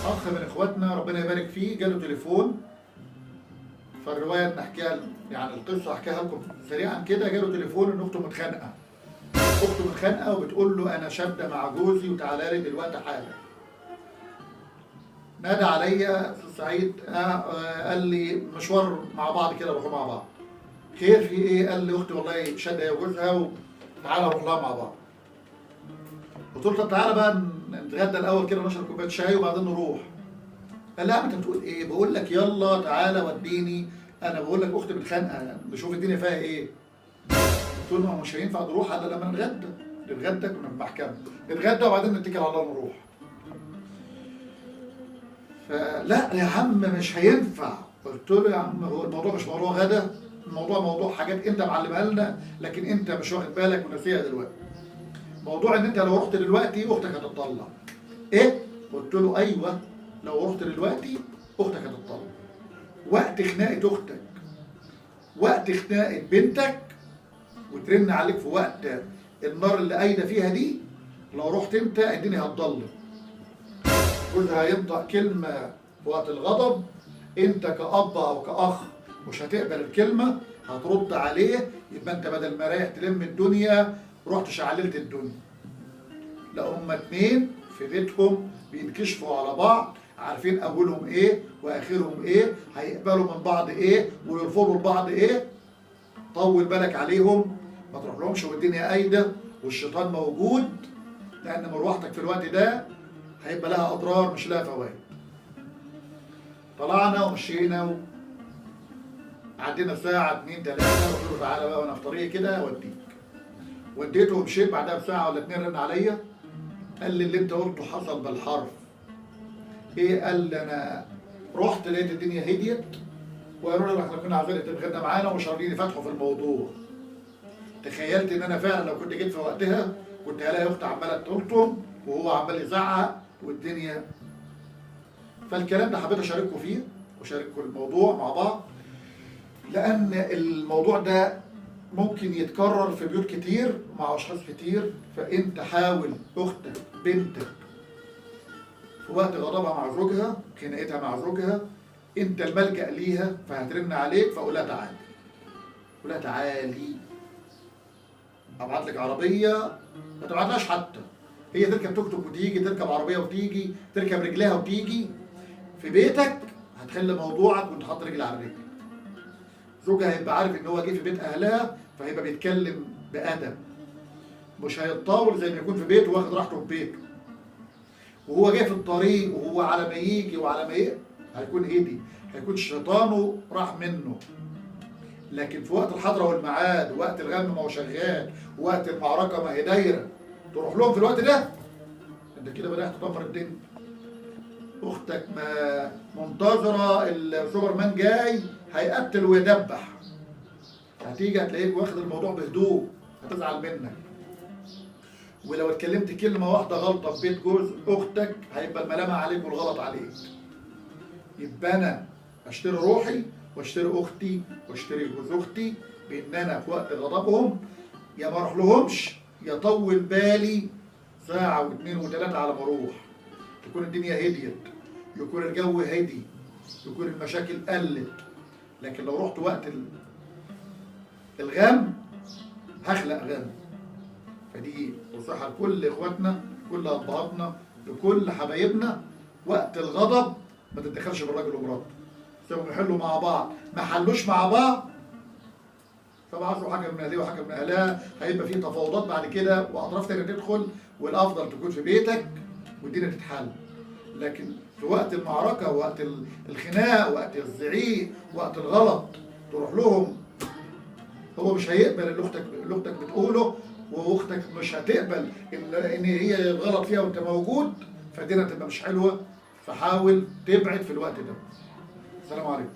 اخ من اخواتنا ربنا يبارك فيه جاله تليفون. فالروايه نحكيها يعني القصه احكيها لكم سريعا كده. جاله تليفون ان اخته متخانقه. اخته متخانقه وبتقول له انا شاده مع جوزي وتعالى لي دلوقتي حالا. نادى عليا استاذ سعيد قال لي مشوار مع بعض كده نروحوا مع بعض. خير في ايه؟ قال لي اختي والله شاده هي وجوزها وتعالى نروح لها مع بعض. قلت له طب تعالى بقى نتغدى الاول كده ونشرب كوبايه شاي وبعدين نروح. قال لا انت بتقول ايه؟ بقول لك يلا تعالى وديني. انا بقول لك اختي متخانقه نشوف الدنيا فيها ايه. قلت له ما مش هينفع نروح الا لما نتغدى كنا في المحكمه نتغدى وبعدين نتكل على الله ونروح. فلا يا عم مش هينفع. قلت له يا عم هو الموضوع مش موضوع غدا، الموضوع موضوع حاجات انت معلمها لنا لكن انت مش واخد بالك ونسيها دلوقتي. موضوع ان انت لو رحت دلوقتي اختك هتطلع. ايه؟ قلت له ايوه لو رحت دلوقتي اختك هتطلع. وقت خناقه اختك وقت خناقه بنتك وترن عليك في وقت النار اللي قايده فيها دي، لو رحت انت الدنيا هتضلم. جوزها هينطق كلمه في وقت الغضب، انت كأب او كأخ مش هتقبل الكلمه، هترد عليه. يبقى انت بدل ما رايح تلم الدنيا رحت شعللت الدنيا. لا هما اتنين في بيتهم بينكشفوا على بعض، عارفين اولهم ايه واخرهم ايه، هيقبلوا من بعض ايه ويرفضوا لبعض ايه. طول بالك عليهم، ما تروح لهمش والدنيا قايده والشيطان موجود، لان مروحتك في الوقت ده هيبقى لها اضرار مش لها فوائد. طلعنا ومشينا عدينا ساعه 2 3 قلت له تعالى بقى وانا في طريقي كده اوديك. وديته ومشيت. بعدها بساعه ولا 2 رن عليا قال لي اللي انت قلته حصل بالحرف. ايه؟ قال لي انا رحت لقيت الدنيا هديت وقالوا لي احنا كنا عايزين نتغدى معانا ومش راضيين يفتحوا في الموضوع. تخيلت ان انا فعلا لو كنت جيت في وقتها كنت هلاقي اختي عماله تلطم وهو عمال يزعق والدنيا. فالكلام ده حبيت اشارككم فيه واشارككم الموضوع مع بعض، لان الموضوع ده ممكن يتكرر في بيوت كتير مع اشخاص كتير. فانت حاول اختك بنتك في وقت غضبها مع زوجها خناقتها مع زوجها انت الملجأ ليها، فهترن عليك فقول لها تعالي. قول لها تعالي ابعت لك عربيه، ما تبعتلهاش حتى، هي تركب توك توك وتيجي، تركب عربيه وتيجي، تركب رجلها وتيجي. في بيتك هتحل موضوعك وانت حاطط رجل على رجل. زوجها هيبقى عارف ان هو جه في بيت اهلها فهيبقى بيتكلم بادب، مش هيتطاول زي ما يكون في بيته واخد راحته في بيته. وهو جاي في الطريق وهو على ما يجي وعلى ما هيكون هدي، هيكون شيطانه راح منه. لكن في وقت الحضره والميعاد وقت الغم ما هو شغال وقت المعركه ما هي دايره، تروح لهم في الوقت ده انت كده بدات تدمر الدنيا. اختك ما منتظره السوبرمان جاي هيقتل ويدبح، هتيجي هتلاقيك واخد الموضوع بهدوء، هتزعل منك. ولو اتكلمت كلمه واحده غلطه في بيت جوز اختك هيبقى الملامه عليك والغلط عليك. يبقى انا اشتري روحي واشتري اختي واشتري جوز اختي بان انا في وقت غضبهم يا ما اروح لهمش يا طول بالي ساعه واثنين وثلاثه على ما اروح، تكون الدنيا هديت، يكون الجو هدي، يكون المشاكل قلت. لكن لو رحت وقت الغم هخلق غم. فدي نصيحه لكل اخواتنا، لكل ابهاتنا، لكل حبايبنا. وقت الغضب ما تتدخلش بالراجل ومراته، سيبهم يحلوا مع بعض. ما حلوش مع بعض فبعثوا حكم من اهليه وحكم من اهلها، هيبقى في تفاوضات بعد كده واطراف تانيه تدخل، والافضل تكون في بيتك والدنيا تتحل. لكن في وقت المعركه وقت الخناق وقت الزعيق وقت الغلط تروح لهم، هو مش هيقبل اللي اختك بتقوله، واختك مش هتقبل ان هي الغلط فيها وانت موجود، فالدنيا تبقى مش حلوه. فحاول تبعد في الوقت ده. السلام عليكم.